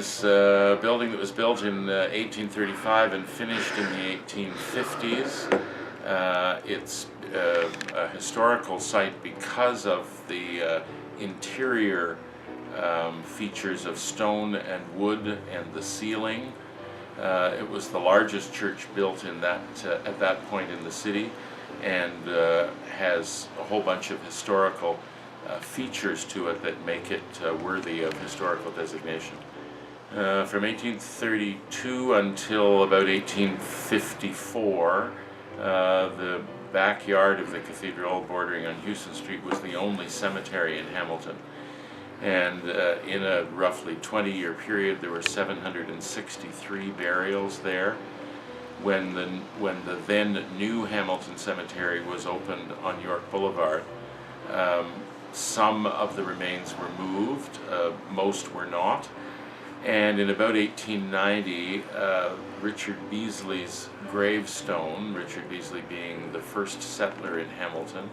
this building that was built in 1835 and finished in the 1850s. It's a historical site because of the interior features of stone and wood and the ceiling. It was the largest church built in that at that point in the city, and has a whole bunch of historical features to it that make it worthy of historical designation. From 1832 until about 1854, the backyard of the cathedral, bordering on Houston Street, was the only cemetery in Hamilton. And in a roughly 20-year period, there were 763 burials there. When the then new Hamilton Cemetery was opened on York Boulevard, some of the remains were moved, most were not. And in about 1890, Richard Beasley's gravestone, Richard Beasley being the first settler in Hamilton,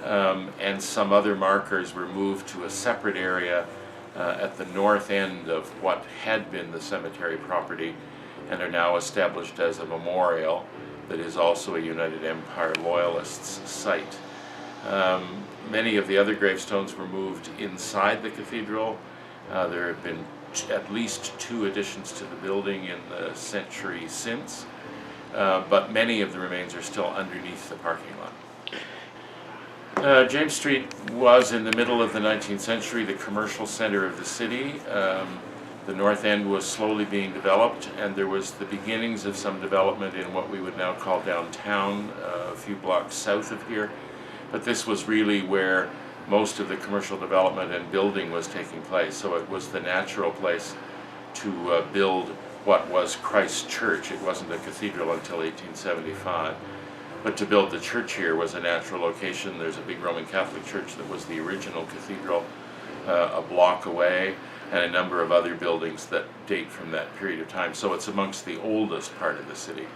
and some other markers were moved to a separate area at the north end of what had been the cemetery property, and are now established as a memorial that is also a United Empire Loyalists site. Many of the other gravestones were moved inside the cathedral. There have been at least 2 additions to the building in the century since, but many of the remains are still underneath the parking lot. James Street was, in the middle of the 19th century, the commercial center of the city. The north end was slowly being developed, and there was the beginnings of some development in what we would now call downtown, a few blocks south of here. But this was really where most of the commercial development and building was taking place, so it was the natural place to build what was Christ Church. It wasn't a cathedral until 1875. But to build the church here was a natural location. There's a big Roman Catholic church that was the original cathedral a block away, and a number of other buildings that date from that period of time. So it's amongst the oldest part of the city.